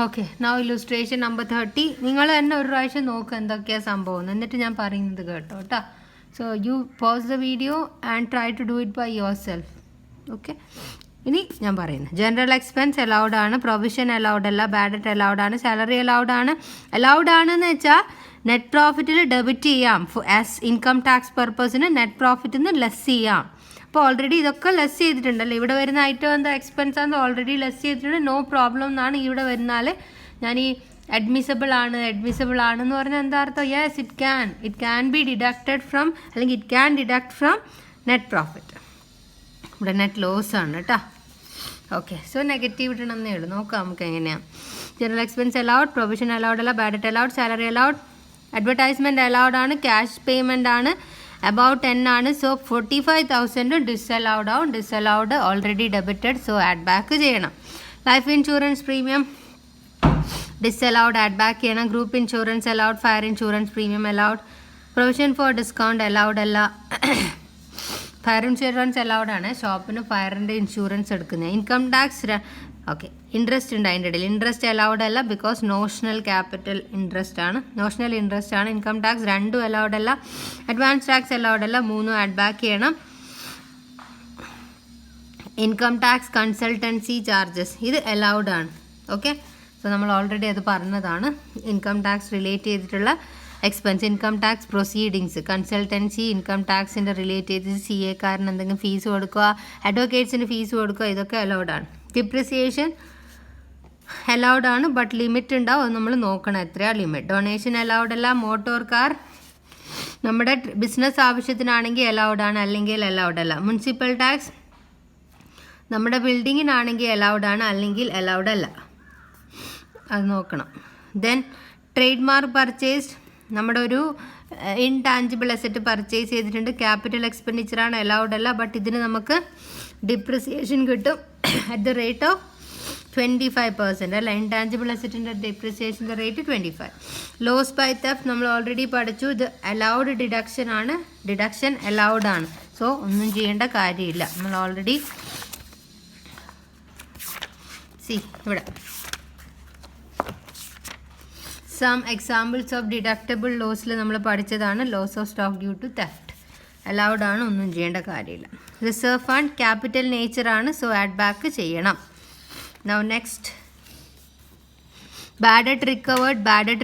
Okay, now illustration number 30. നിങ്ങൾ തന്നെ ഒരു പ്രാവശ്യം നോക്കുക എന്തൊക്കെയാണ് സംഭവം, എന്നിട്ട് ഞാൻ പറയുന്നത് കേട്ടോ. So you pause the video and try to do it by yourself. Okay, ഇനി ഞാൻ പറയുന്നത് ജനറൽ എക്സ്പെൻസ് അലൗഡ് ആണ്, പ്രൊവിഷൻ അലൗഡ് അല്ല, ബാഡ് ഡെറ്റ് അലൗഡ് ആണ്, സാലറി അലൗഡ് ആണ്. അലൗഡ് ആണെന്ന് വെച്ചാൽ നെറ്റ് പ്രോഫിറ്റിൽ ഡെബിറ്റ് ചെയ്യാം, ആസ് ഇൻകം ടാക്സ് പർപ്പസിന് നെറ്റ് പ്രോഫിറ്റിൽ നിന്ന് ലെസ് ചെയ്യാം. അപ്പോൾ ഓൾറെഡി ഇതൊക്കെ ലെസ് ചെയ്തിട്ടുണ്ടല്ലോ. ഇവിടെ വരുന്ന ഐറ്റം എന്താ എക്സ്പെൻസ് ആണെന്ന് ഓൾറെഡി ലെസ് ചെയ്തിട്ടുണ്ട്. നോ പ്രോബ്ലം എന്നാണ് ഇവിടെ വരുന്നാൽ ഞാൻ ഈ അഡ്മിസബിൾ ആണെന്ന് പറഞ്ഞാൽ എന്താ അർത്ഥം? Yes, it can be deducted from, അല്ലെങ്കിൽ it can deduct from net profit. ഇവിടെ നെറ്റ് ലോസ് ആണ് കേട്ടോ. ഓക്കെ, സോ നെഗറ്റീവ് ഇടണമെന്നേ ഉള്ളൂ. നോക്കാം നമുക്ക് എങ്ങനെയാണ്. General expense allowed, provision allowed അല്ല, bad debt allowed, salary allowed, advertisement allowed ആണ്, ക്യാഷ് പേയ്മെൻ്റ് ആണ്, about 10 ആണ്. സോ 45,000 ഡിസലൗഡ് ആവും. Disallowed already debited, so add back ചെയ്യണം. Life insurance premium disallowed, add back ചെയ്യണം. Group insurance allowed, fire insurance premium allowed. Provision for discount allowed അല്ല. Fire insurance allowed ആണ്, ഷോപ്പിന് ഫയറിൻ്റെ insurance എടുക്കുന്നത്. ഇൻകം ടാക്സ് ഓക്കെ, ഇൻട്രസ്റ്റ് ഉണ്ട് അതിൻ്റെ ഇടയിൽ. ഇൻട്രസ്റ്റ് അലൗഡ് അല്ല, ബിക്കോസ് നോഷണൽ ക്യാപിറ്റൽ ഇൻട്രസ്റ്റ് ആണ്, നോഷണൽ ഇൻട്രസ്റ്റ് ആണ്. ഇൻകം ടാക്സ് രണ്ടും അലൗഡ് അല്ല. അഡ്വാൻസ് ടാക്സ് അലൗഡ് അല്ല, മൂന്നും ആഡ് ബാക്ക് ചെയ്യണം. ഇൻകം ടാക്സ് കൺസൾട്ടൻസി ചാർജസ് ഇത് അലൗഡ് ആണ്. ഓക്കെ, സോ നമ്മൾ ഓൾറെഡി അത് പറഞ്ഞതാണ്. ഇൻകം ടാക്സ് റിലേറ്റ് ചെയ്തിട്ടുള്ള expense, income tax proceedings, consultancy, income ടാക്സിൻ്റെ റിലേറ്റ് ചെയ്ത് CA കാരന് എന്തെങ്കിലും ഫീസ് കൊടുക്കുക, അഡ്വക്കേറ്റ്സിന് ഫീസ് കൊടുക്കുക, ഇതൊക്കെ അലൗഡ് ആണ്. ഡിപ്രിസിയേഷൻ അലൗഡ് ആണ്, ബട്ട് ലിമിറ്റ് ഉണ്ടാവും, അത് നമ്മൾ നോക്കണം എത്രയാണ് ലിമിറ്റ്. ഡൊണേഷൻ അലൗഡ് അല്ല. മോട്ടോർ കാർ നമ്മുടെ ബിസിനസ് ആവശ്യത്തിനാണെങ്കിൽ അലൗഡ് ആണ്, അല്ലെങ്കിൽ അലൗഡ് അല്ല. മുനിസിപ്പൽ ടാക്സ് നമ്മുടെ ബിൽഡിങ്ങിനാണെങ്കിൽ അലൗഡ് ആണ്, അല്ലെങ്കിൽ അലൗഡ് അല്ല, അത് നോക്കണം. ദെൻ ട്രേഡ് മാർക്ക് പർച്ചേസ്, നമ്മുടെ ഒരു ഇൻടാഞ്ചിബിൾ അസറ്റ് പർച്ചേസ് ചെയ്തിട്ടുണ്ട്, ക്യാപിറ്റൽ എക്സ്പെൻഡിച്ചറാണ്, അലൗഡ് അല്ല, ബട്ട് ഇതിന് നമുക്ക് ഡിപ്രിസിയേഷൻ കിട്ടും അറ്റ് ദ റേറ്റ് ഓഫ് 25% അല്ല. ഇൻടാഞ്ചിബിൾ അസറ്റിൻ്റെ ഡിപ്രിസിയേഷൻ്റെ റേറ്റ് 25. ലോസ് ബൈ തെഫ്റ്റ് നമ്മൾ ഓൾറെഡി പഠിച്ചു, ഇത് അലൗഡ് ഡിഡക്ഷൻ ആണ്, ഡിഡക്ഷൻ അലൗഡ് ആണ്, സോ ഒന്നും ചെയ്യേണ്ട കാര്യമില്ല. നമ്മൾ ഓൾറെഡി ഇവിടെ സം എക്സാമ്പിൾസ് ഓഫ് ഡിഡക്റ്റബിൾ ലോസിൽ നമ്മൾ പഠിച്ചതാണ്. Loss of stock due to theft allowed ആണ്, ഒന്നും ചെയ്യേണ്ട കാര്യമില്ല. റിസർവ് ഫണ്ട് ക്യാപിറ്റൽ നേച്ചറാണ്, സോ ആഡ് ബാക്ക് ചെയ്യണം. Now next bad debt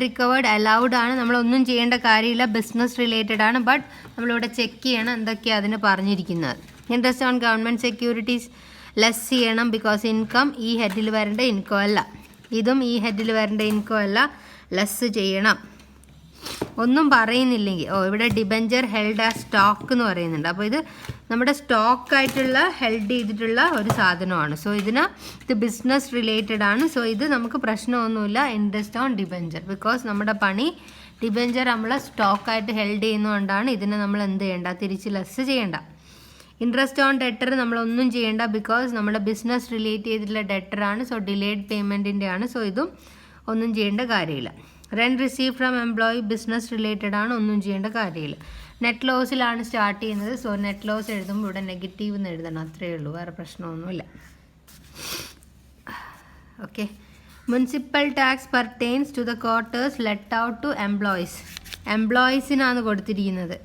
recovered allowed ആണ്, നമ്മളൊന്നും ചെയ്യേണ്ട കാര്യമില്ല, ബിസിനസ് റിലേറ്റഡ് ആണ്, ബട്ട് നമ്മളിവിടെ ചെക്ക് ചെയ്യണം എന്തൊക്കെയാണ് അതിന് പറഞ്ഞിരിക്കുന്നത്. Interest on government securities less ചെയ്യണം, ബിക്കോസ് ഇൻകം ഈ ഹെഡിൽ വരേണ്ട ഇൻകം അല്ല, ഇതും ഈ ഹെഡിൽ വരേണ്ട ഇൻകം അല്ല, ലെസ് ചെയ്യണം. ഒന്നും പറയുന്നില്ലെങ്കിൽ ഇവിടെ ഡിബഞ്ചർ ഹെൽഡ് ആ സ്റ്റോക്ക് എന്ന് പറയുന്നുണ്ട്, അപ്പോൾ ഇത് നമ്മുടെ സ്റ്റോക്കായിട്ടുള്ള ഹെൽഡ് ചെയ്തിട്ടുള്ള ഒരു സാധനമാണ്. സോ ഇത് ബിസിനസ് റിലേറ്റഡ് ആണ്, സോ ഇത് നമുക്ക് പ്രശ്നമൊന്നുമില്ല. ഇൻട്രസ്റ്റ് ഓൺ ഡിബഞ്ചർ, ബിക്കോസ് നമ്മുടെ പണി ഡിബഞ്ചർ നമ്മൾ സ്റ്റോക്കായിട്ട് ഹെൽഡ് ചെയ്യുന്നതുകൊണ്ടാണ് ഇതിനെ നമ്മൾ എന്ത് ചെയ്യേണ്ട, തിരിച്ച് ലെസ് ചെയ്യേണ്ട. ഇൻട്രസ്റ്റ് ഓൺ ഡെറ്റർ നമ്മളൊന്നും ചെയ്യേണ്ട, ബിക്കോസ് നമ്മുടെ ബിസിനസ് റിലേറ്റ് ചെയ്തിട്ടുള്ള ഡെറ്ററാണ്, സോ ഡിലേഡ് പേയ്മെൻറ്റിൻ്റെ ആണ്, സോ ഇതും ഒന്നും ചെയ്യേണ്ട കാര്യമില്ല. Rent receive from employee business related ആണ്, ഒന്നും ചെയ്യേണ്ട കാര്യമില്ല. നെറ്റ് ലോസിലാണ് സ്റ്റാർട്ട് ചെയ്യുന്നത്, സോ നെറ്റ് ലോസ് എഴുതുമ്പോൾ ഇവിടെ നെഗറ്റീവ് എന്ന് എഴുതണം, അത്രയേ ഉള്ളൂ, വേറെ പ്രശ്നമൊന്നുമില്ല. Okay, municipal tax pertains to the quarters let out to എംപ്ലോയീസിനാണ് കൊടുത്തിരിക്കുന്നത്.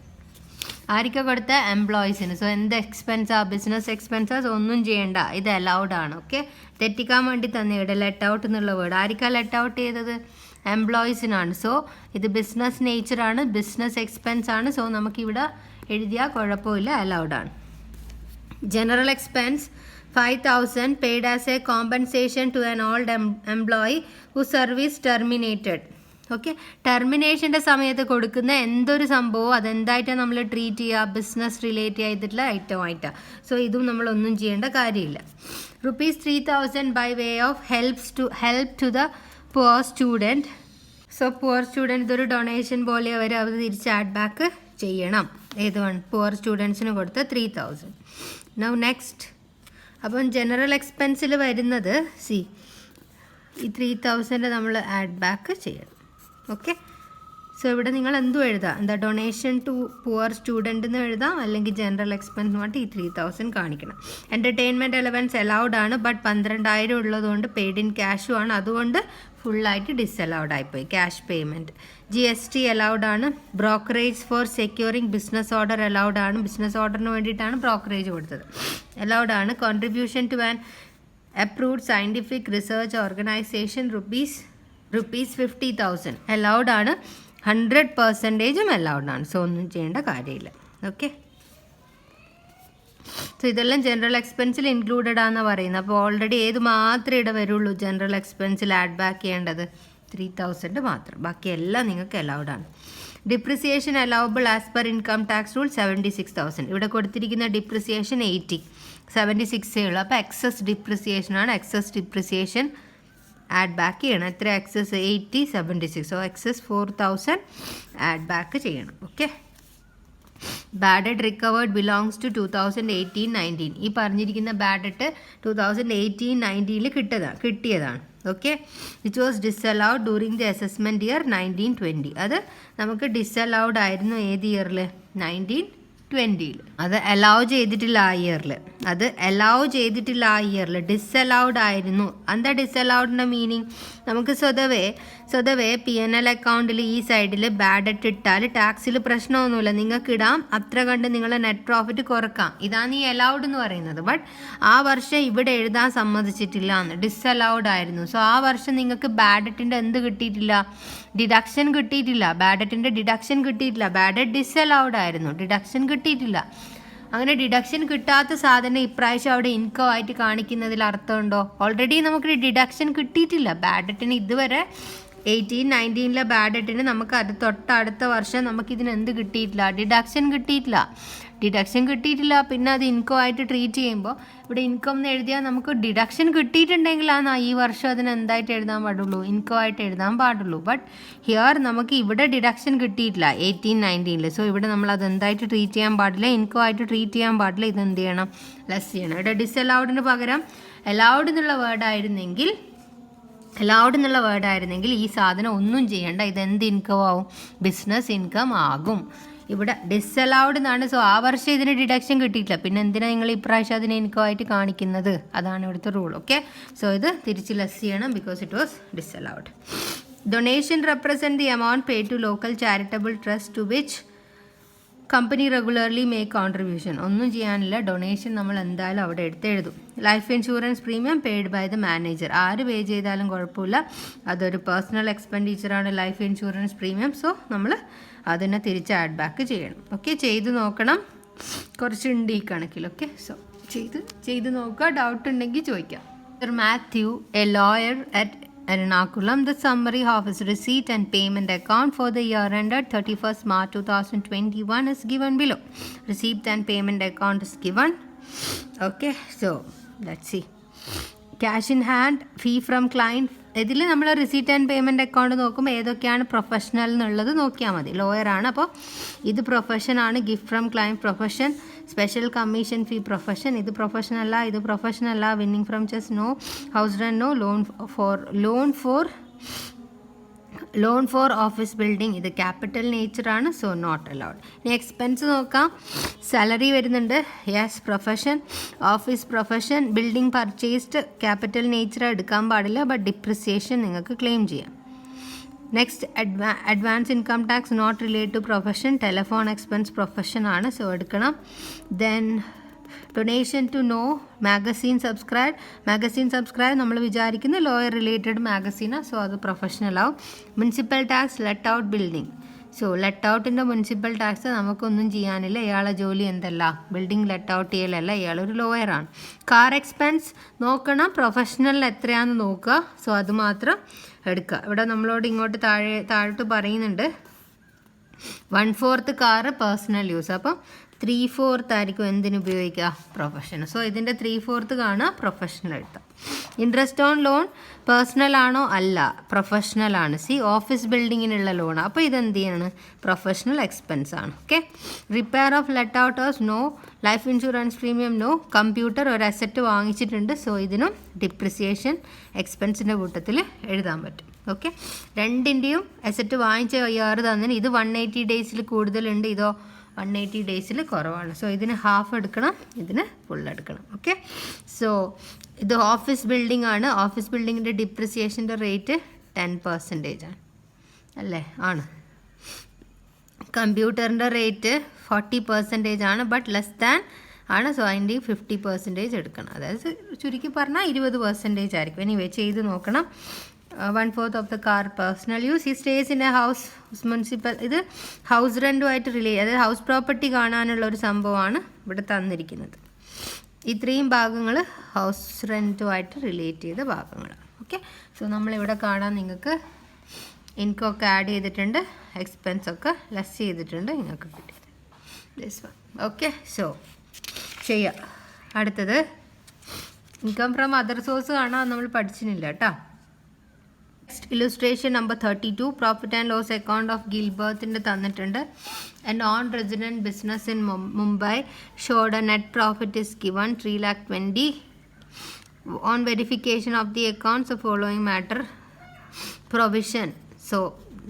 ആർക്കാ കൊടുത്ത? എംപ്ലോയീസിന്. സോ എന്ത് എക്സ്പെൻസാ? ബിസിനസ് എക്സ്പെൻസാസ്, ഒന്നും ചെയ്യേണ്ട, ഇത് അലൗഡ് ആണ്. ഓക്കെ, തെറ്റിക്കാൻ വേണ്ടി തന്നെ ഇവിടെ ലെറ്റ് ഔട്ട് എന്നുള്ള വേർഡ്. ആർക്കാ ലെറ്റ് ഔട്ട് ചെയ്തത്? എംപ്ലോയീസിനാണ്. സോ ഇത് ബിസിനസ് നേച്ചറാണ്, ബിസിനസ് എക്സ്പെൻസ് ആണ്, സോ നമുക്കിവിടെ എഴുതിയാൽ കുഴപ്പമില്ല, അലൗഡ് ആണ്. General expense 5,000 paid as a compensation to an old employee who service terminated. Okay, ടെർമിനേഷൻ്റെ സമയത്ത് കൊടുക്കുന്ന എന്തൊരു സംഭവവും അതെന്തായിട്ടാണ് നമ്മൾ ട്രീറ്റ് ചെയ്യുക? ബിസിനസ് റിലേറ്റ് ചെയ്തിട്ടുള്ള ഐറ്റം ആയിട്ടാണ്, സോ ഇതും നമ്മളൊന്നും ചെയ്യേണ്ട കാര്യമില്ല. ₹3,000 by way of help to the poor student. So poor student ഇതൊരു ഡൊണേഷൻ പോലെ അവർ തിരിച്ച് ആഡ് ബാക്ക് ചെയ്യണം. ഏത് പുവർ സ്റ്റുഡൻസിന് കൊടുത്ത 3,000. നൗ നെക്സ്റ്റ്, അപ്പം ജനറൽ എക്സ്പെൻസിൽ വരുന്നത് ഈ 3,000 നമ്മൾ ആഡ് ബാക്ക് ചെയ്യണം. ഓക്കെ, സോ ഇവിടെ നിങ്ങൾ എന്തും എഴുതാം, എന്താ ഡൊണേഷൻ ടു പുവർ സ്റ്റുഡൻറ്റ് എന്ന് എഴുതാം, അല്ലെങ്കിൽ ജനറൽ എക്സ്പെൻസ് പറഞ്ഞിട്ട് ഈ 3,000 കാണിക്കണം. എൻ്റർടൈൻമെൻറ്റ് അലവൻസ് അലൗഡ് ആണ്, ബട്ട് 12,000 ഉള്ളതുകൊണ്ട് പെയ്ഡ് ഇൻ ക്യാഷും ആണ്, അതുകൊണ്ട് ഫുള്ളായിട്ട് ഡിസലൗഡ് ആയിപ്പോയി. Cash payment. GST അലൗഡ് ആണ്. Brokerage for securing business order allowed ആണ്. ബിസിനസ് ഓർഡറിന് വേണ്ടിയിട്ടാണ് ബ്രോക്കറേജ് കൊടുത്തത്. അലൗഡ് ആണ്. Contribution to an approved scientific research organisation rupees 50,000 allowed ആണ്. 100% അലൗഡ് ആണ്. സോ ഒന്നും ചെയ്യേണ്ട കാര്യമില്ല. ഓക്കെ. സോ ഇതെല്ലാം ജനറൽ എക്സ്പെൻസിൽ ഇൻക്ലൂഡഡ് ആണെന്ന് പറയുന്നത്. അപ്പോൾ ഓൾറെഡി ഏത് മാത്രമേ ഇവിടെ വരുള്ളൂ ജനറൽ എക്സ്പെൻസിൽ ആഡ് ബാക്ക് ചെയ്യേണ്ടത്? 3,000 മാത്രം. ബാക്കിയെല്ലാം നിങ്ങൾക്ക് അലൗഡ് ആണ്. Depreciation allowable as per income tax rule 76,000. ഇവിടെ കൊടുത്തിരിക്കുന്ന ഡിപ്രിസിയേഷൻ 80, 76 ഉള്ളൂ. അപ്പോൾ എക്സസ് ഡിപ്രിസിയേഷനാണ്. എക്സസ് ഡിപ്രിസിയേഷൻ ആഡ് ബാക്ക് ചെയ്യണം. എത്ര excess? 80, 76. So excess 4,000 add back ചെയ്യണം. Okay. Bad debt recovered belongs to 2018-19. ഈ പറഞ്ഞിരിക്കുന്ന ബാഡ് ഡെറ്റ് 2018-19 കിട്ടിയതാണ്. Okay. Which was disallowed during the assessment year 1920. അത് നമുക്ക് ഡിസലൗഡ് ആയിരുന്നു ഏത് ഇയറിൽ? 1920. അത് അലൗ ചെയ്തിട്ടില്ല ആ ഇയറിൽ. ഡിസലൗഡ് ആയിരുന്നു. എന്താ ഡിസലൗഡിൻ്റെ മീനിങ്? നമുക്ക് സ്വതവേ PNL അക്കൗണ്ടിൽ ഈ സൈഡിൽ ബാഡ് ഡെറ്റ് ഇട്ടാൽ ടാക്സിൽ പ്രശ്നമൊന്നുമില്ല. നിങ്ങൾക്ക് ഇടാം, അത്ര കണ്ട് നിങ്ങളെ നെറ്റ് പ്രോഫിറ്റ് കുറക്കാം. ഇതാണ് ഈ അലൗഡ് എന്ന് പറയുന്നത്. ബട്ട് ആ വർഷം ഇവിടെ എഴുതാൻ സമ്മതിച്ചിട്ടില്ല എന്ന്, ഡിസലൗഡ് ആയിരുന്നു. സോ ആ വർഷം നിങ്ങൾക്ക് ബാഡ് ഡെറ്റിൻ്റെ എന്ത് കിട്ടിയിട്ടില്ല? ഡിഡക്ഷൻ കിട്ടിയിട്ടില്ല. ബാഡ് ഡെറ്റിൻ്റെ ഡിഡക്ഷൻ കിട്ടിയിട്ടില്ല. ബാഡ് ഡെറ്റ് ഡിസലൗഡ് ആയിരുന്നു, ഡിഡക്ഷൻ കിട്ടിയിട്ടില്ല. അങ്ങനെ ഡിഡക്ഷൻ കിട്ടാത്ത സാധനം ഇപ്രാവശ്യം അവിടെ ഇൻകം ആയിട്ട് കാണിക്കുന്നതിൽ അർത്ഥമുണ്ടോ? ഓൾറെഡി നമുക്ക് ഡിഡക്ഷൻ കിട്ടിയിട്ടില്ല. ബാഡ് ഡെറ്റിന് ഇതുവരെ 18-19 ബാഡ് ഡെറ്റിന് നമുക്ക് അത് തൊട്ടടുത്ത വർഷം നമുക്കിതിന് എന്ത് കിട്ടിയിട്ടില്ല? ഡിഡക്ഷൻ കിട്ടിയിട്ടില്ല. പിന്നെ അത് ഇൻകം ആയിട്ട് ട്രീറ്റ് ചെയ്യുമ്പോൾ ഇവിടെ ഇൻകം എന്ന് എഴുതിയാൽ നമുക്ക് ഡിഡക്ഷൻ കിട്ടിയിട്ടുണ്ടെങ്കിലാണ് ഈ വർഷം അതിന് എന്തായിട്ട് എഴുതാൻ പാടുള്ളൂ? ഇൻകം ആയിട്ട് എഴുതാൻ പാടുള്ളൂ. ബട്ട് ഹിയർ നമുക്ക് ഇവിടെ ഡിഡക്ഷൻ കിട്ടിയിട്ടില്ല 18-19. സോ ഇവിടെ നമ്മൾ അത് എന്തായിട്ട് ട്രീറ്റ് ചെയ്യാൻ പാടില്ല? ഇൻകം ആയിട്ട് ട്രീറ്റ് ചെയ്യാൻ പാടില്ല. ഇത് എന്ത് ചെയ്യണം? ലെസ് ചെയ്യണം. ഇവിടെ ഡിസലൗഡിന് പകരം അലൗഡ് എന്നുള്ള വേർഡായിരുന്നെങ്കിൽ ഈ സാധനം ഒന്നും ചെയ്യണ്ട. ഇതെന്ത് ഇൻകം ആവും? ബിസിനസ് ഇൻകം ആകും. ഇവിടെ ഡിസലൗഡ് എന്നാണ്. സോ ആ വർഷം ഇതിന് ഡിഡക്ഷൻ കിട്ടിയിട്ടില്ല. പിന്നെ എന്തിനാണ് നിങ്ങൾ ഇപ്രാവശ്യം അതിനെ ഇൻകം ആയിട്ട് കാണിക്കുന്നത്? അതാണ് ഇവിടുത്തെ റൂൾ. ഓക്കെ. സോ ഇത് തിരിച്ച് ലെസ് ചെയ്യണം because it was disallowed. Donation represent the amount pay to local charitable trust to which company regularly make contribution. ഒന്നും ചെയ്യാനില്ല. ഡൊണേഷൻ നമ്മൾ എന്തായാലും അവിടെ എഴുതും. Life insurance premium paid by the manager. ആര് പേ ചെയ്താലും കുഴപ്പമില്ല. അതൊരു പേഴ്സണൽ എക്സ്പെൻഡിച്ചറാണ് ലൈഫ് ഇൻഷുറൻസ് പ്രീമിയം. സോ നമ്മൾ അതിനെ തിരിച്ച് ആഡ് ബാക്ക് ചെയ്യണം. ഓക്കെ. ചെയ്ത് നോക്കണം. കുറച്ചുണ്ട് ഈ കണക്കിൽ. ഓക്കെ. സോ ചെയ്ത് നോക്കുക. ഡൗട്ട് ഉണ്ടെങ്കിൽ ചോദിക്കാം. Mathew, A lawyer at Ernakulam, the summary of his receipt and payment account for the year ended 31st March 2021 is given below. Receipt and payment account is given. Okay, so let's see. Cash in hand, fee from client. ഇതിൽ നമ്മൾ receipt and payment account നോക്കുമ്പോൾ ഏതൊക്കെയാണ് professional എന്നുള്ളത് നോക്കിയാൽ മതി. ലോയറാണ്. അപ്പോൾ ഇത് പ്രൊഫഷനാണ്. Gift from client profession. Special commission fee profession. ഇത് പ്രൊഫഷൻ അല്ല. Winning from chess no. House rent no. Loan for office building. ഇത് ക്യാപിറ്റൽ നേച്ചറാണ്. So not allowed. ഇനി എക്സ്പെൻസ് നോക്കാം. സാലറി വരുന്നുണ്ട്. Yes. Profession, office profession. Building purchased capital nature എടുക്കാൻ പാടില്ല. But depreciation നിങ്ങൾക്ക് ക്ലെയിം ചെയ്യാം. Next advance income tax not relate to profession. Telephone expense profession ആണ്. സോ എടുക്കണം. Then donation to know. Magazine subscribe നമ്മൾ വിചാരിക്കുന്ന ലോയർ റിലേറ്റഡ് മാഗസീനാണ്. So അത് പ്രൊഫഷണൽ ആവും. Municipal tax let out building. So let ഔട്ടിൻ്റെ മുനിസിപ്പൽ ടാക്സ് നമുക്കൊന്നും ചെയ്യാനില്ല. ഇയാളെ ജോലി എന്തല്ല? ബിൽഡിംഗ് ലെറ്റ് ഔട്ട് ചെയ്യലല്ല. ഇയാളൊരു ലോയറാണ്. കാർ എക്സ്പെൻസ് നോക്കണം. പ്രൊഫഷണൽ എത്രയാണെന്ന് നോക്കുക. സോ അത് മാത്രം എടുക്കുക. ഇവിടെ നമ്മളോട് ഇങ്ങോട്ട് താഴോട്ട് പറയുന്നുണ്ട് 1/4 കാറ് പേഴ്സണൽ യൂസ്. അപ്പം 3/4 ആയിരിക്കും എന്തിന് ഉപയോഗിക്കുക? പ്രൊഫഷൻ. സോ ഇതിൻ്റെ 3/4 കാണുക. പ്രൊഫഷണൽ എടുത്താൽ. ഇൻട്രസ്റ്റ് ഓൺ ലോൺ പേഴ്സണൽ ആണോ? അല്ല, പ്രൊഫഷണൽ ആണ്. ഓഫീസ് ബിൽഡിങ്ങിനുള്ള ലോൺ. അപ്പോൾ ഇതെന്ത് ചെയ്യാണ്? പ്രൊഫഷണൽ എക്സ്പെൻസ് ആണ്. Okay. Repair of let out house no. Life insurance premium no. Computer ഒരു അസറ്റ് വാങ്ങിച്ചിട്ടുണ്ട്. സോ ഇതിനും ഡിപ്രിസിയേഷൻ എക്സ്പെൻസിൻ്റെ കൂട്ടത്തിൽ എഴുതാൻ പറ്റും. ഓക്കെ. രണ്ടിൻ്റെയും അസറ്റ് വാങ്ങിച്ച ഇയർ തന്നിന്. ഇത് 180 ഡേയ്സിൽ കൂടുതലുണ്ട്. ഇതോ 180 ഡേയ്സിൽ കുറവാണ്. സോ ഇതിന് ഹാഫ് എടുക്കണം, ഇതിന് ഫുൾ എടുക്കണം. ഓക്കെ. സോ ഇത് ഓഫീസ് ബിൽഡിംഗ് ആണ്. ഓഫീസ് ബിൽഡിങ്ങിൻ്റെ ഡിപ്രിസിയേഷൻ്റെ റേറ്റ് 10% ആണ് അല്ലേ? ആണ്. കമ്പ്യൂട്ടറിൻ്റെ റേറ്റ് 40% ആണ്, ബട്ട് ലെസ് ദാൻ ആണ്. സോ അതിൻ്റെ 50% എടുക്കണം. അതായത് ചുരുക്കി പറഞ്ഞാൽ 20% ആയിരിക്കും. എനിവേ ചെയ്ത് നോക്കണം. 1/4 of the car personal use. He stays in a house municipal. ഇത് ഹൗസ് റെൻറ്റുമായിട്ട് റിലേറ്റ്, അതായത് ഹൗസ് പ്രോപ്പർട്ടി കാണാനുള്ള ഒരു സംഭവമാണ് ഇവിടെ തന്നിരിക്കുന്നത്. ഇത്രയും ഭാഗങ്ങൾ ഹൗസ് റെൻറ്റുമായിട്ട് റിലേറ്റ് ചെയ്ത ഭാഗങ്ങളാണ്. ഓക്കെ, സോ നമ്മളിവിടെ കാണാൻ നിങ്ങൾക്ക് ഇൻകമൊക്കെ ആഡ് ചെയ്തിട്ടുണ്ട്, എക്സ്പെൻസൊക്കെ ലെസ് ചെയ്തിട്ടുണ്ട്, നിങ്ങൾക്ക് കിട്ടിയത് ദിസ് വൺ. ഓക്കെ, സോ ചെയ്യാം. അടുത്തത് ഇൻകം ഫ്രം അതർ സോഴ്സ് കാണാൻ നമ്മൾ പഠിച്ചിട്ടില്ല കേട്ടോ. Next illustration number 32, profit and loss account of ഗിൽബർത്തിൻ്റെ തന്നിട്ടുണ്ട്. A non resident business in Mumbai showed a net profit is given 3,20,000. On verification of the accounts following matter provision. So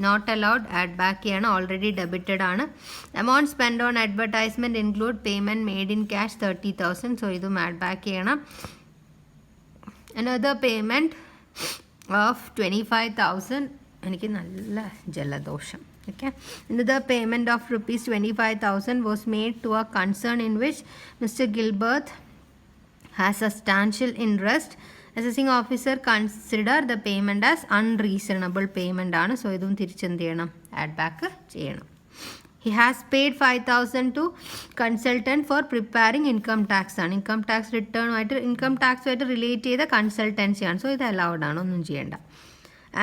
not allowed, add back ചെയ്യണം, already debited ആണ്. Amount spend on advertisement include payment made in cash 30,000. So ഇതും add back ചെയ്യണം. Another payment of 25,000. എനിക്ക് നല്ല ജലദോഷം. Okay, another payment of ₹25,000 was made to a concern in which mister Gilbert has substantial interest. Assessing officer consider the payment as unreasonable payment ആണ്. So ഇതും തിരിച്ചെന്ത് ചെയ്യണം, add back ചെയ്യണം. He has paid 5,000 to consultant for preparing income tax ആണ്. Income tax റിട്ടേണുമായിട്ട് relate ചെയ്ത consultancy ആണ്. So ഇത് അലൗഡ് ആണ്, ഒന്നും ചെയ്യേണ്ട.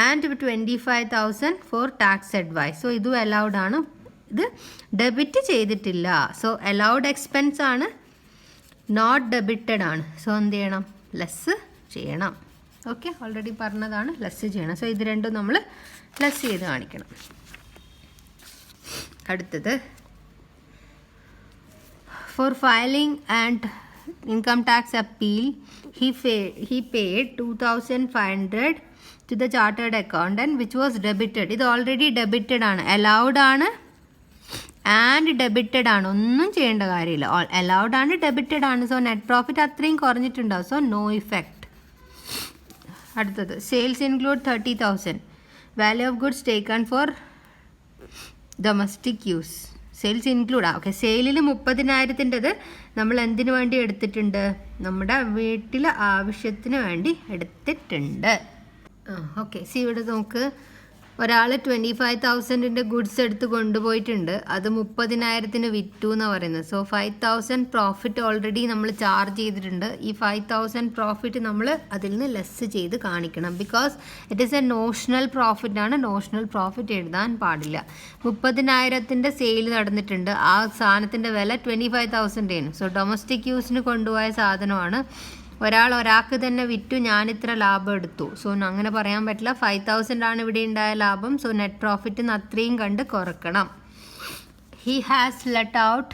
And 25,000 for tax advice. So ഇതും അലൗഡ് ആണ്. ഇത് ഡെബിറ്റ് ചെയ്തിട്ടില്ല. സോ അലൗഡ് എക്സ്പെൻസ് ആണ്, നോട്ട് ഡെബിറ്റഡ് ആണ്. സോ എന്ത് ചെയ്യണം, ലെസ് ചെയ്യണം. ഓക്കെ, ഓൾറെഡി പറഞ്ഞതാണ്, ലെസ് ചെയ്യണം. സോ ഇത് രണ്ടും നമ്മൾ ലെസ് ചെയ്ത് കാണിക്കണം. അടുത്തത് four filing and income tax appeal he paid 2,500 to the chartered accountant which was debited. ഇത് ഓൾറെഡി ഡെബിറ്റഡ് ആണ്, അലൗഡ് ആണ് ആൻഡ് ഡെബിറ്റഡ് ആണ്. ഒന്നും ചെയ്യേണ്ട കാര്യമില്ല, അലൗഡ് ആണ്, ഡെബിറ്റഡ് ആണ്. സോ നെറ്റ് പ്രോഫിറ്റ് അത്രയും കുറഞ്ഞിട്ടുണ്ടാവും. So no effect. അടുത്തത് sales include 30,000. Value of goods taken for domestic use. Sales include okay. സെയിലിൽ 30,000-ൻ്റെത് നമ്മൾ എന്തിനു വേണ്ടി എടുത്തിട്ടുണ്ട്, നമ്മുടെ വീട്ടിലെ ആവശ്യത്തിന് വേണ്ടി എടുത്തിട്ടുണ്ട്. ഓക്കെ, സി ഇവിടെ നമുക്ക് ഒരാൾ 25,000-ൻ്റെ ഗുഡ്സ് എടുത്ത് കൊണ്ടുപോയിട്ടുണ്ട്. അത് 30,000-ന് വിറ്റു എന്നാണ് പറയുന്നത്. സോ 5,000 പ്രോഫിറ്റ് ഓൾറെഡി നമ്മൾ ചാർജ് ചെയ്തിട്ടുണ്ട്. ഈ 5,000 പ്രോഫിറ്റ് നമ്മൾ അതിൽ നിന്ന് ലെസ് ചെയ്ത് കാണിക്കണം. Because it is A notional profit ആണ്. നോഷണൽ പ്രോഫിറ്റ് എഴുതാൻ പാടില്ല. 30,000-ൻ്റെ സെയിൽ നടന്നിട്ടുണ്ട്. ആ സാധനത്തിൻ്റെ വില 25,000 ആണ്. സോ ഡൊമസ്റ്റിക് യൂസിന് കൊണ്ടുപോയ സാധനമാണ്. ഒരാൾക്ക് തന്നെ വിറ്റു, ഞാനിത്ര ലാഭം എടുത്തു. സോ അങ്ങനെ പറയാൻ പറ്റില്ല. 5,000 ആണ് ഇവിടെ ഉണ്ടായ ലാഭം. സോ നെറ്റ് പ്രോഫിറ്റ് അത്രയും കണ്ട് കുറക്കണം. He has let out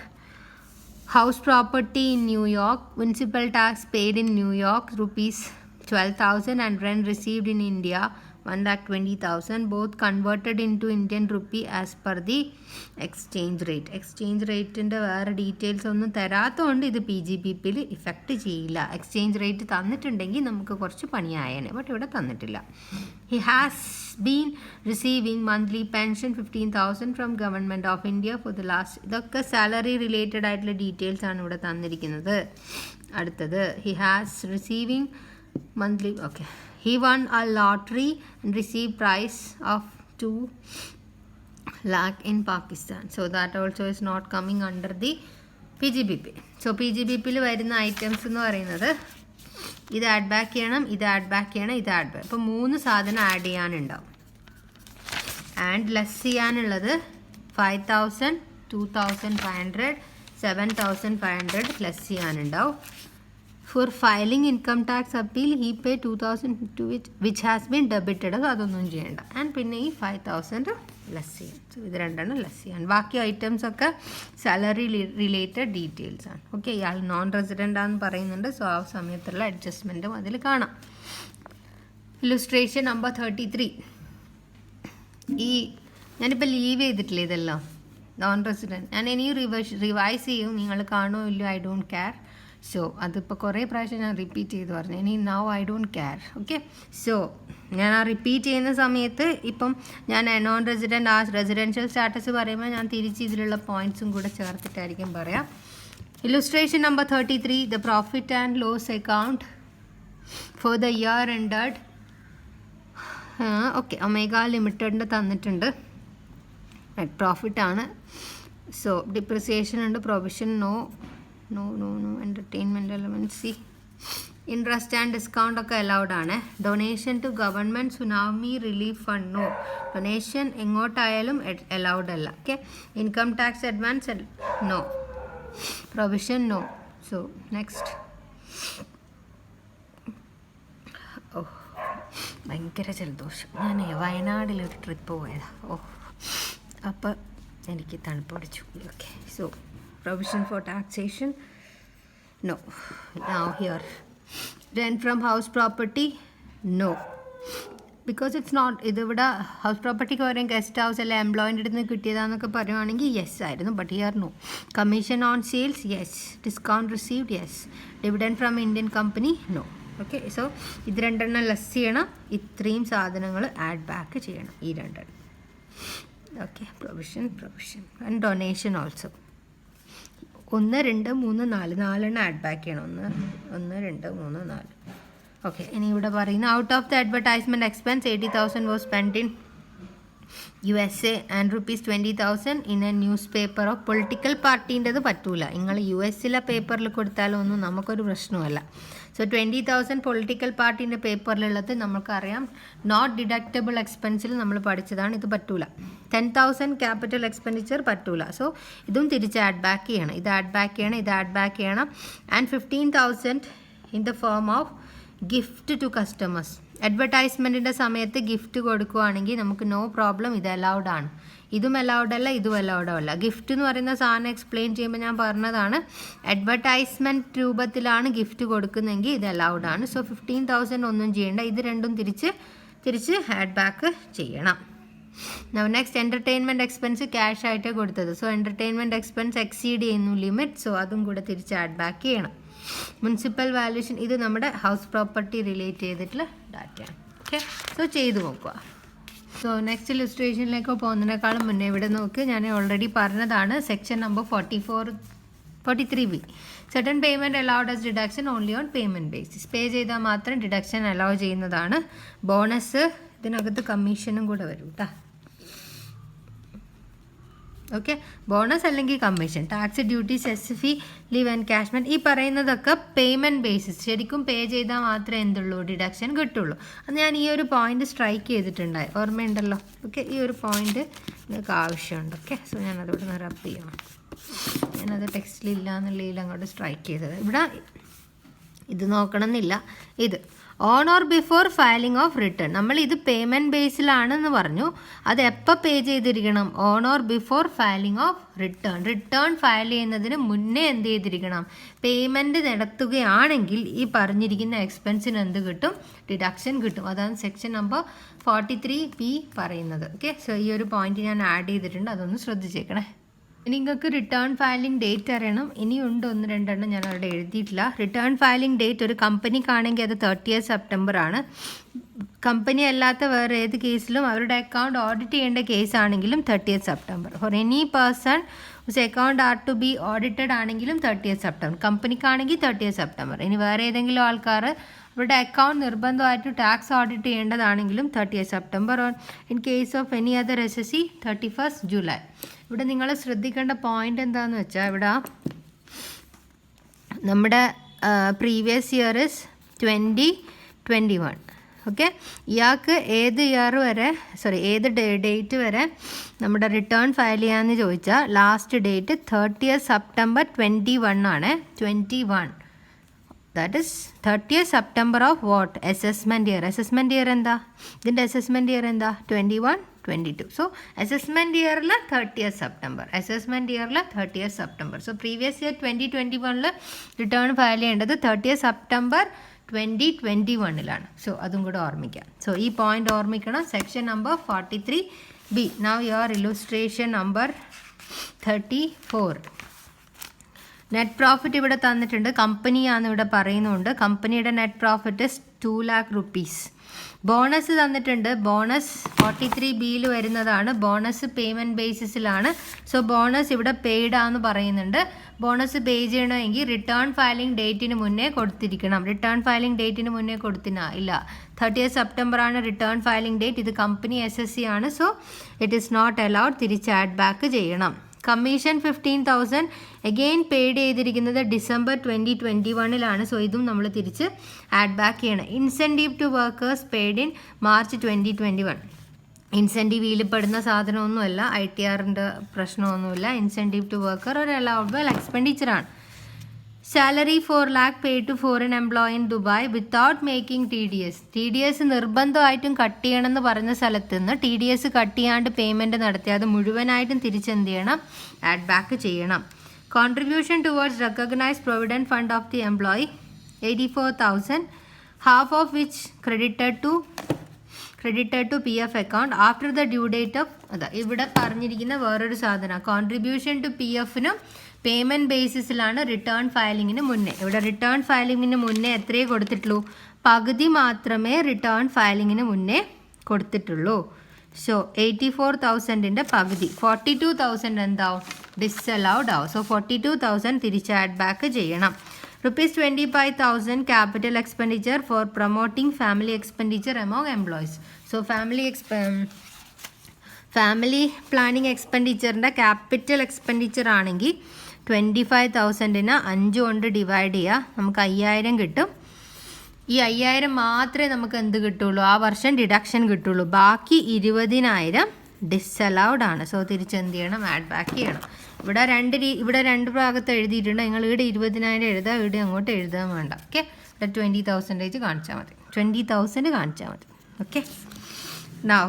house property in New York. Municipal tax paid in New York ₹12,000 and rent received in India 1,20,000. Both converted into Indian rupee as per the exchange rate. Exchange റേറ്റിൻ്റെ വേറെ details ഒന്നും തരാത്തതുകൊണ്ട് ഇത് PGBPയിൽ effect ചെയ്യില്ല. Exchange rate തന്നിട്ടുണ്ടെങ്കിൽ നമുക്ക് കുറച്ച് പണിയായേനെ, ബട്ട് ഇവിടെ തന്നിട്ടില്ല. He has been receiving monthly pension 15,000 from government of India for the last. ഇതൊക്കെ സാലറി റിലേറ്റഡ് ആയിട്ടുള്ള ഡീറ്റെയിൽസ് ആണ് ഇവിടെ തന്നിരിക്കുന്നത്. അടുത്തത് he has receiving monthly. Okay, he won a lottery and received prize of 2 lakh in Pakistan. So that also is not coming under the PGBP. So PGBPയിൽ വരുന്ന items എന്ന് പറയുന്നത് ഇത് ആഡ് ബാക്ക് ചെയ്യണം, ഇത് ആഡ് ബാക്ക് ചെയ്യണം, ഇത് add back. അപ്പോൾ 3 സാധനം ആഡ് ചെയ്യാനുണ്ടാവും. ആൻഡ് ലെസ് ചെയ്യാനുള്ളത് 5,000, 2,500, 7,500 less ചെയ്യാനുണ്ടാവും. For filing income tax appeal, he paid 2,000 to which has been debited. അതൊന്നും ചെയ്യേണ്ട. ആൻഡ് പിന്നെ ഈ 5,000 ലെസ് ചെയ്യാം. സോ ഇത് രണ്ടെണ്ണം ലെസ് ചെയ്യാൻ. ബാക്കി ഐറ്റംസ് ഒക്കെ സാലറി റിലേറ്റഡ് ഡീറ്റെയിൽസ് ആണ്. ഓക്കെ, ഇയാൾ നോൺ റെസിഡൻ്റ് ആണെന്ന് പറയുന്നുണ്ട്. സോ ആ സമയത്തുള്ള അഡ്ജസ്റ്റ്മെൻറ്റും അതിൽ കാണാം. Illustration number 33. ഈ ഞാനിപ്പോൾ ലീവ് ചെയ്തിട്ടില്ല ഇതെല്ലാം, നോൺ റെസിഡൻറ്റ്. ഞാൻ ഇനിയും റിവൈസ് ചെയ്യും, നിങ്ങൾ കാണുമോ ഇല്ലയോ, ഐ ഡോണ്ട് കെയർ. സോ അതിപ്പോൾ കുറേ പ്രാവശ്യം ഞാൻ റിപ്പീറ്റ് ചെയ്ത് പറഞ്ഞു. ഇനി now I don't care. Okay, so ഞാൻ ആ റിപ്പീറ്റ് ചെയ്യുന്ന സമയത്ത് ഇപ്പം ഞാൻ നോൺ റെസിഡൻറ്റ് ആ റെസിഡൻഷ്യൽ സ്റ്റാറ്റസ് പറയുമ്പോൾ ഞാൻ തിരിച്ച് ഇതിലുള്ള പോയിൻറ്റ്സും കൂടെ ചേർത്തിട്ടായിരിക്കും പറയാം. Illustration number 33, the profit and loss account for the year ended. Okay, omega ലിമിറ്റഡിൻ്റെ തന്നിട്ടുണ്ട്, നെറ്റ് പ്രോഫിറ്റ് ആണ്. സോ ഡിപ്രിസിയേഷൻ ഉണ്ട്, പ്രൊവിഷൻ നോ, എൻ്റർടൈൻമെൻറ്റ് എലമെൻസി, ഇൻട്രസ്റ്റ് ആൻഡ് ഡിസ്കൗണ്ട് ഒക്കെ അലൗഡ് ആണ്. Donation to government tsunami relief fund no, donation എങ്ങോട്ടായാലും allowed അല്ല. Okay, income tax advance no, provision no. So next. ഓ ഭയങ്കര ജലദോഷം. ഞാൻ വയനാടിലൊരു ട്രിപ്പ് പോയതാണ്. അപ്പോൾ എനിക്ക് തണുപ്പ് പിടിച്ചു. Okay, so provision for taxation no. Now here rent from house property no, because it's not. ഇതിവിടെ ഹൗസ് പ്രോപ്പർട്ടിക്ക് പകരം ഗസ്റ്റ് ഹൗസ് അല്ലെ എംപ്ലോയിൻ്റെ അടുത്ത് നിന്ന് കിട്ടിയതാണെന്നൊക്കെ പറയുവാണെങ്കിൽ യെസ് ആയിരുന്നു, but here no. Commission on sales yes, discount received yes, dividend from Indian company no. Okay, so ഇത് രണ്ടെണ്ണം ലെസ് ചെയ്യണം, ഇത്രയും സാധനങ്ങൾ ആഡ് ബാക്ക് ചെയ്യണം, ഈ രണ്ടെണ്ണം. Okay, provision and donation also 1, 2, 3, 4 4എണ്ണം ആഡ് ബാക്ക് ചെയ്യണം. 1, 2, 3, 4. ഓക്കെ, ഇനി ഇവിടെ പറയുന്ന out of the advertisement expense 80,000 was spend in USA and ₹20,000 in a newspaper of political പാർട്ടീൻ്റെത് പറ്റൂല. നിങ്ങൾ US പേപ്പറിൽ കൊടുത്താലൊന്നും നമുക്കൊരു പ്രശ്നമല്ല. സോ 20,000 പൊളിറ്റിക്കൽ പാർട്ടീൻ്റെ പേപ്പറിലുള്ളത് നമുക്കറിയാം നോട്ട് ഡിഡക്റ്റബിൾ എക്സ്പെൻസിൽ നമ്മൾ പഠിച്ചതാണ്, ഇത് പറ്റൂല. 10,000 ക്യാപിറ്റൽ എക്സ്പെൻഡിച്ചർ പറ്റൂല. സോ ഇതും തിരിച്ച് ആഡ് ബാക്ക് ചെയ്യണം, ഇത് ആഡ് ബാക്ക് ചെയ്യണം. And 15,000 in the form of gift to customers. അഡ്വർടൈസ്മെൻറ്റിൻ്റെ സമയത്ത് ഗിഫ്റ്റ് കൊടുക്കുകയാണെങ്കിൽ നമുക്ക് നോ പ്രോബ്ലം, ഇത് അലൗഡ് ആണ്. ഇതും അലൗഡ് അല്ല, ഇതും അലൗഡ് അല്ല. ഗിഫ്റ്റ് എന്ന് പറയുന്ന സാധനം എക്സ്പ്ലെയിൻ ചെയ്യുമ്പോൾ ഞാൻ പറഞ്ഞതാണ്, അഡ്വർടൈസ്മെൻറ്റ് രൂപത്തിലാണ് ഗിഫ്റ്റ് കൊടുക്കുന്നതെങ്കിൽ ഇത് അലൗഡ് ആണ്. സോ 15,000 ഒന്നും ചെയ്യേണ്ട, ഇത് രണ്ടും തിരിച്ച് ആഡ് ബാക്ക് ചെയ്യണം. നെക്സ്റ്റ് എൻ്റർടൈൻമെൻറ്റ് എക്സ്പെൻസ് ക്യാഷ് ആയിട്ട് കൊടുത്തത്. സോ എൻ്റർടൈൻമെൻറ്റ് എക്സ്പെൻസ് എക്സീഡ് ചെയ്യുന്നു ലിമിറ്റ്, സോ അതും കൂടെ തിരിച്ച് ആഡ് ബാക്ക് ചെയ്യണം. മുനിസിപ്പൽ വാല്യൂഷൻ ഇത് നമ്മുടെ ഹൗസ് പ്രോപ്പർട്ടി റിലേറ്റ് ചെയ്തിട്ടുള്ള ഡാറ്റയാണ്. ഓക്കെ, സോ ചെയ്ത് നോക്കുക. സോ നെക്സ്റ്റ് ഇല്ലുസ്ട്രേഷനിലേക്ക് പോകുന്നതിനേക്കാളും മുന്നേ ഇവിടെ നോക്ക്, ഞാൻ ഓൾറെഡി പറഞ്ഞതാണ് section number 43B. Certain payment allowed as deduction only on payment basis. Pay ചെയ്താൽ മാത്രം ഡിഡക്ഷൻ അലൗ ചെയ്യുന്നതാണ്. ബോണസ് ഇതിനകത്ത് കമ്മീഷനും കൂടെ വരും കേട്ടോ. ഓക്കെ, ബോണസ് അല്ലെങ്കിൽ കമ്മീഷൻ, ടാക്സ്, ഡ്യൂട്ടീസ്, എസ്എഫി, ലീവ് ആൻഡ് ക്യാഷ്മെൻറ്റ്, ഈ പറയുന്നതൊക്കെ പേയ്മെൻറ്റ് ബേസിസ്. ശരിക്കും പേ ചെയ്താൽ മാത്രമേ എന്തുള്ളൂ ഡിഡക്ഷൻ കിട്ടുള്ളൂ. അത് ഞാൻ ഈ ഒരു പോയിന്റ് സ്ട്രൈക്ക് ചെയ്തിട്ടുണ്ടായി, ഓർമ്മയുണ്ടല്ലോ. ഓക്കെ, ഈ ഒരു പോയിന്റ് നിങ്ങൾക്ക് ആവശ്യമുണ്ട്. ഓക്കെ, സോ ഞാനതിവിടെ നിന്ന് റബ്ബ് ചെയ്യണം. ഞാനത് ടെക്സ്റ്റിലില്ല എന്നുള്ളതിൽ അങ്ങോട്ട് സ്ട്രൈക്ക് ചെയ്തത്. ഇവിടെ ഇത് നോക്കണം എന്നില്ല. ഇത് on or before filing of return, നമ്മൾ ഇത് പേയ്മെൻറ്റ് ബേസിലാണെന്ന് പറഞ്ഞു. അത് എപ്പോൾ പേ ചെയ്തിരിക്കണം? On or before filing of return file ചെയ്യുന്നതിന് മുന്നേ എന്ത് ചെയ്തിരിക്കണം? പേയ്മെൻറ്റ് നടത്തുകയാണെങ്കിൽ ഈ പറഞ്ഞിരിക്കുന്ന എക്സ്പെൻസിന് എന്ത് കിട്ടും? ഡിഡക്ഷൻ കിട്ടും. അതാണ് സെക്ഷൻ നമ്പർ 43B പറയുന്നത്. ഓക്കെ, സോ ഈ ഒരു പോയിന്റ് ഞാൻ ആഡ് ചെയ്തിട്ടുണ്ട്, അതൊന്ന് ശ്രദ്ധിച്ചേക്കണേ. ഇനി നിങ്ങൾക്ക് റിട്ടേൺ ഫയലിംഗ് ഡേറ്റ് അറിയണം. ഇനിയുണ്ട് 1-2 ഞാൻ അവിടെ എഴുതിയിട്ടില്ല. റിട്ടേൺ ഫയലിംഗ് ഡേറ്റ് ഒരു കമ്പനിക്കാണെങ്കിൽ അത് 30th September ആണ്. കമ്പനി അല്ലാത്ത വേറെ ഏത് കേസിലും അവരുടെ അക്കൗണ്ട് ഓഡിറ്റ് ചെയ്യേണ്ട കേസാണെങ്കിലും 30th September. For any person account are to be audited ആണെങ്കിലും 30th September. കമ്പനിക്കാണെങ്കിൽ 30th September. ഇനി വേറെ ഏതെങ്കിലും ആൾക്കാർ അവരുടെ അക്കൗണ്ട് നിർബന്ധമായിട്ട് ടാക്സ് ഓഡിറ്റ് ചെയ്യേണ്ടതാണെങ്കിലും 30th September. In case of any other SSC 31st July. ഇവിടെ നിങ്ങൾ ശ്രദ്ധിക്കേണ്ട പോയിന്റ് എന്താണെന്ന് വെച്ചാൽ, ഇവിടെ നമ്മുടെ പ്രീവിയസ് ഇയർ ഇസ് 2021. ഓക്കെ, ഇയാൾക്ക് ഏത് ഡേറ്റ് വരെ നമ്മുടെ റിട്ടേൺ ഫയൽ ചെയ്യാമെന്ന് ചോദിച്ചാൽ ലാസ്റ്റ് ഡേറ്റ് 30th September 21 ആണ്. 21, that is 30th September of what? Assessment year. Assessment year എന്താ? ഇതിൻ്റെ അസസ്മെൻറ്റ് ഇയർ എന്താ? 21, 22. സോ അസസ്മെൻറ്റ് ഇയറിൽ 30th September. അസസ്മെൻറ്റ് ഇയറിൽ 30th September. So previous year 2021 return file ചെയ്യേണ്ടത് 30th September 2021 സോ അതും കൂടെ ഓർമ്മിക്കാം. സോ ഈ പോയിന്റ് ഓർമ്മിക്കണം. Section number 43B. Now your illustration number 34. Net profit ഇവിടെ തന്നിട്ടുണ്ട്, കമ്പനിയാണ് ഇവിടെ പറയുന്നുണ്ട്. കമ്പനിയുടെ net profit 2 lakh rupees. Bonus തന്നിട്ടുണ്ട്. ബോണസ് 43B വരുന്നതാണ്. ബോണസ് പേയ്മെൻറ്റ് ബേസിസിലാണ്. സോ ബോണസ് ഇവിടെ പെയ്ഡ് ആണെന്ന് പറയുന്നുണ്ട്. ബോണസ് പേ ചെയ്യണമെങ്കിൽ റിട്ടേൺ ഫയലിംഗ് ഡേറ്റിന് മുന്നേ കൊടുത്തിരിക്കണം. റിട്ടേൺ ഫയലിംഗ് ഡേറ്റിന് മുന്നേ ഇല്ല. 30th September ആണ് റിട്ടേൺ ഫയലിംഗ് ഡേറ്റ്. ഇത് കമ്പനി SSC ആണ്. So it is not allowed. തിരിച്ച് ആഡ് ബാക്ക് ചെയ്യണം. കമ്മീഷൻ 15,000 അഗെയിൻ പെയ്ഡ് ചെയ്തിരിക്കുന്നത് December 2021. സോ ഇതും നമ്മൾ തിരിച്ച് ആഡ് ബാക്ക് ചെയ്യണം. Incentive to workers paid in March 2021. Incentive വീലിൽപ്പെടുന്ന സാധനമൊന്നുമല്ല, ITRൻ്റെ പ്രശ്നമൊന്നുമില്ല. ഇൻസെൻറ്റീവ് ടു വർക്കർ ഒരു അലൗവബിൾ എക്സ്പെൻഡിച്ചറാണ്. Salary 4 lakh paid to foreign employee in Dubai without making TDS. TDS നിർബന്ധമായിട്ടും കട്ട് ചെയ്യണമെന്ന് പറഞ്ഞ സ്ഥലത്ത് നിന്ന് TDS കട്ട് ചെയ്യാണ്ട് പേയ്മെൻറ്റ് നടത്തി അത് മുഴുവനായിട്ടും തിരിച്ചെന്ത് ചെയ്യണം? ആഡ് ബാക്ക് ചെയ്യണം. Contribution towards recognised provident fund of the employee 84,000, half of which credited to PF account after the due date of ഇവിടെ പറഞ്ഞിരിക്കുന്ന വേറൊരു സാധനം. കോൺട്രിബ്യൂഷൻ ടു PFനും പേയ്മെൻറ്റ് ബേസിസിലാണ് റിട്ടേൺ ഫയലിങ്ങിന് മുന്നേ. ഇവിടെ റിട്ടേൺ ഫയലിങ്ങിന് മുന്നേ എത്രയേ കൊടുത്തിട്ടുള്ളൂ? പകുതി മാത്രമേ റിട്ടേൺ ഫയലിങ്ങിന് മുന്നേ കൊടുത്തിട്ടുള്ളൂ. സോ 84,000ൻ്റെ പകുതി 42,000 എന്താവും? ഡിസലൗഡ് ആവും. സോ 42,000 തിരിച്ച് ആഡ് ബാക്ക് ചെയ്യണം. ₹25,000 capital expenditure for promoting family expenditure among employees. So family planning expenditure capital expenditure ആണെങ്കിൽ 25,000ന് 5 കൊണ്ട് ഡിവൈഡ് ചെയ്യുക. നമുക്ക് 5,000 കിട്ടും. ഈ 5,000 മാത്രമേ നമുക്ക് എന്ത് കിട്ടുള്ളൂ? ആ വർഷം ഡിഡക്ഷൻ കിട്ടുള്ളൂ. ബാക്കി 20,000 ഡിസലൗഡ് ആണ്. സോ തിരിച്ച് എന്ത് ചെയ്യണം? ആഡ് ബാക്ക് ചെയ്യണം. ഇവിടെ രണ്ട് ഭാഗത്ത് എഴുതിയിട്ടുണ്ട്. നിങ്ങൾ ഇവിടെ 20,000 എഴുതുക, ഇവിടെ അങ്ങോട്ട് എഴുതാൻ വേണ്ട. ഓക്കെ, ഇവിടെ 20,000 കാണിച്ചാൽ മതി. 20,000 കാണിച്ചാൽ മതി. Okay, now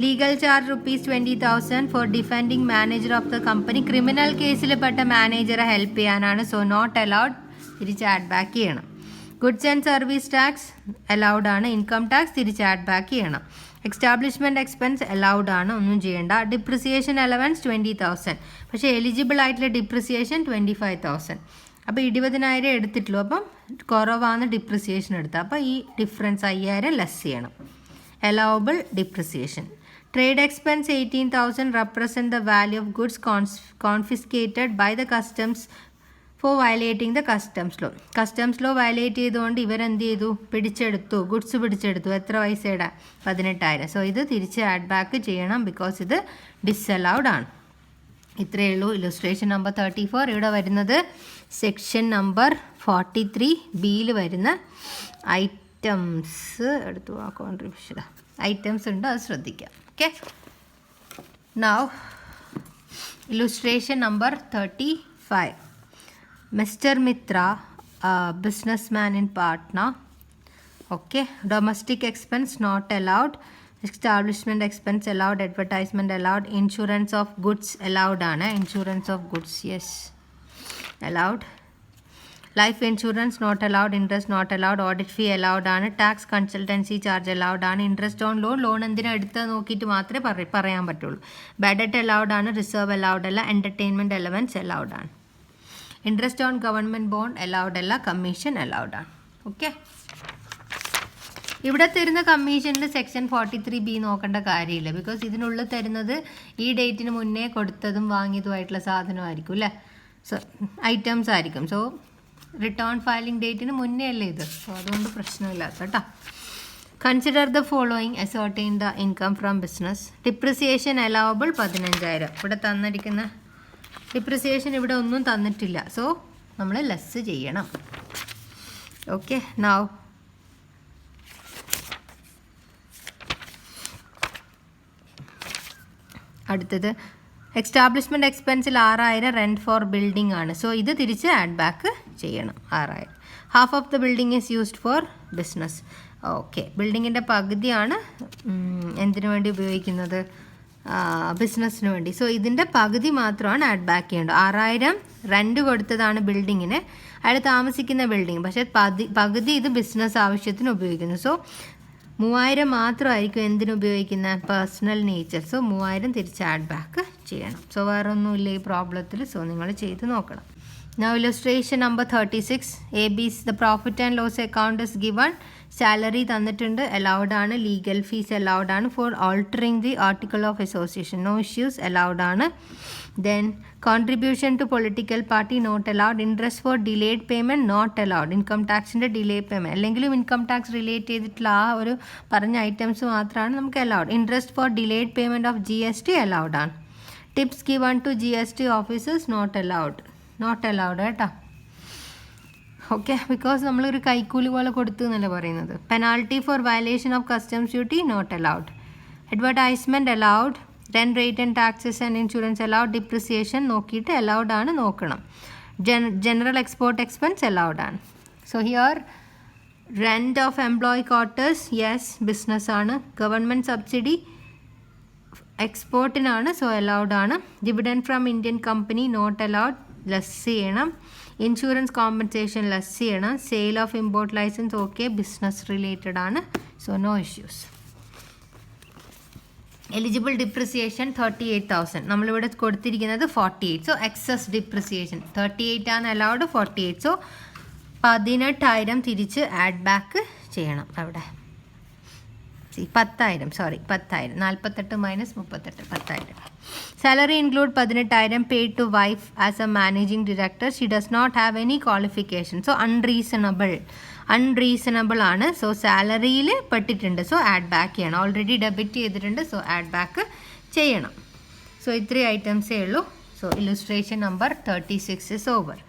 legal charge ₹20,000 for defending manager of the company. Criminal കേസിൽ പെട്ട മാനേജറെ ഹെൽപ്പ് ചെയ്യാനാണ്. So not allowed. തിരിച്ച് ആഡ് ബാക്ക് ചെയ്യണം. Goods and service tax allowed ആണ്. ഇൻകം ടാക്സ് തിരിച്ച് ആഡ് ബാക്ക് ചെയ്യണം. എക്സ്റ്റാബ്ലിഷ്മെൻറ്റ് എക്സ്പെൻസ് അലൗഡ് ആണ്, ഒന്നും ചെയ്യേണ്ട. ഡിപ്രിസിയേഷൻ അലവൻസ് 20,000, പക്ഷേ എലിജിബിൾ ആയിട്ടുള്ള ഡിപ്രിസിയേഷൻ 25,000. അപ്പോൾ 20,000 എടുത്തിട്ടുള്ളൂ. അപ്പം കുറവാണ് ഡിപ്രിസിയേഷൻ എടുത്തത്. അപ്പോൾ ഈ ഡിഫറൻസ് 5,000 ലെസ് ചെയ്യണം. Allowable depreciation. Trade expense 18,000 represent the value of goods confiscated by the customs for violating the customs law violate ചെയ്തുകൊണ്ട് ഇവരെന്ത് ചെയ്തു? ഗുഡ്സ് പിടിച്ചെടുത്തു. എത്ര പൈസയുടെ? 18,000. സോ ഇത് തിരിച്ച് ആഡ് ബാക്ക് ചെയ്യണം, ബിക്കോസ് ഇത് ഡിസലൗഡ് ആണ്. ഇത്രയേ ഉള്ളൂ. Illustration number 34. ഇവിടെ വരുന്നത് സെക്ഷൻ നമ്പർ 43B വരുന്ന ഐറ്റംസ് എടുത്തു. കോൺട്രിബ്യൂഷൻ ഐറ്റംസ് ഉണ്ട്, അത് ശ്രദ്ധിക്കാം. Okay, now illustration number 35. Mr. Mitra, businessman in Patna. Okay, domestic expense not allowed. Establishment expense allowed. Advertisement allowed. Insurance of goods allowed. Insurance of goods, yes, allowed. Life insurance not allowed. Interest not allowed. Audit fee allowed. Tax consultancy charge allowed. Interest on loan എന്തിനാ എടുത്ത് നോക്കിയിട്ട് മാത്രമേ പറയാൻ പറ്റുള്ളൂ. Bad debt allowed. Reserve allowed അല്ല. Entertainment allowance allowed. Interest on government bond allowed അല്ല. Commission allowed ആണ്. Okay, ഇവിടെ തരുന്ന കമ്മീഷനിൽ സെക്ഷൻ 43B നോക്കേണ്ട കാര്യമില്ല, ബിക്കോസ് ഇതിനുള്ളിൽ തരുന്നത് ഈ ഡേറ്റിന് മുന്നേ കൊടുത്തതും വാങ്ങിയതുമായിട്ടുള്ള സാധനമായിരിക്കും അല്ലേ. സോ ഐറ്റംസ് ആയിരിക്കും. സോ റിട്ടേൺ ഫയലിംഗ് ഡേറ്റിന് മുന്നേ അല്ലേ ഇത്. സോ അതുകൊണ്ട് പ്രശ്നമില്ലാത്ത കേട്ടോ. Consider the following ascertain the income from business. Depreciation allowable 15,000. ഇവിടെ തന്നിരിക്കുന്ന ഡിപ്രിസിയേഷൻ ഇവിടെ ഒന്നും തന്നിട്ടില്ല. സോ നമ്മൾ ലെസ് ചെയ്യണം. ഓക്കെ, നൗ അടുത്തത് എക്സ്റ്റാബ്ലിഷ്മെൻറ്റ് എക്സ്പെൻസിൽ 6,000 റെൻറ്റ് ഫോർ ബിൽഡിംഗ് ആണ്. സോ ഇത് തിരിച്ച് ആഡ് ബാക്ക് ചെയ്യണം. 6,000. Half of the building is used for business. Okay, ബിൽഡിങ്ങിൻ്റെ പകുതിയാണ് എന്തിനു വേണ്ടി ഉപയോഗിക്കുന്നത്? ബിസിനസ്സിന് വേണ്ടി. സോ ഇതിൻ്റെ പകുതി മാത്രമാണ് ആഡ് ബാക്ക് ചെയ്യേണ്ടത്. 6,000 റെൻറ്റ് കൊടുത്തതാണ് ബിൽഡിങ്ങിന്, അയാൾ താമസിക്കുന്ന ബിൽഡിങ്, പക്ഷേ പകുതി ഇത് ബിസിനസ് ആവശ്യത്തിന് ഉപയോഗിക്കുന്നു. സോ 3000 മാത്രമായിരിക്കും എന്തിനുപയോഗിക്കുന്ന പേഴ്സണൽ നേച്ചർ. സോ 3000 തിരിച്ച് ആഡ് ബാക്ക് ചെയ്യണം. സോ വേറെ ഒന്നുമില്ല ഈ പ്രോബ്ലത്തിൽ. സോ നിങ്ങൾ ചെയ്ത് നോക്കണം. Now illustration number 36. AB's the profit and loss account is given. Salary തന്നിട്ടുണ്ട്, allowed ആണ്. Legal fees allowed ആണ്. For altering the article of association, no issues, allowed ആണ്. Then contribution to political party not allowed. Interest for delayed payment not allowed. Income taxിൻ്റെ delay payment അല്ലെങ്കിലും income tax relate ചെയ്തിട്ടുള്ള ആ ഒരു പറഞ്ഞ items മാത്രമാണ് നമുക്ക് allowed. Interest for delayed payment of GST allowed ആണ്. Tips given to GST officers not allowed. Not allowed കേട്ടോ. ഓക്കെ, ബിക്കോസ് നമ്മളൊരു കൈക്കൂലി പോലെ കൊടുത്തു എന്നല്ലേ പറയുന്നത്. Penalty for violation of customs duty not allowed. Advertisement allowed. Rent rate and taxes and insurance allowed. Depreciation നോക്കിയിട്ട് allowed ആണ് നോക്കണം. ജനറൽ എക്സ്പോർട്ട് എക്സ്പെൻസ് അലൗഡ് ആണ്. So here rent of employee quarters yes business ആണ്. Government subsidy എക്സ്പോർട്ടിനാണ്, so allowed ആണ്. Dividend from Indian company not allowed, less ചെയ്യണം. Insurance compensation less ചെയ്യണം. Sale of import licence okay, business related ആണ്, so no issues. Eligible depreciation 38,000. നമ്മളിവിടെ കൊടുത്തിരിക്കുന്നത് 48. So excess depreciation 38 ആണ് allowed, 48. So 18,000 തിരിച്ച് add back ചെയ്യണം അവിടെ. 10,000 sorry 10,000. 48 minus 38 10,000. Salary include 18,000 paid to wife as a managing director. She does not have any qualification. So unreasonable ആണ്. So സാലറിയിൽ പെട്ടിട്ടുണ്ട്, so add back ചെയ്യണം. ഓൾറെഡി ഡെബിറ്റ് ചെയ്തിട്ടുണ്ട്, so add back ചെയ്യണം. So ഇത്രയും ഐറ്റംസേ ഉള്ളൂ. So illustration number 36 is over.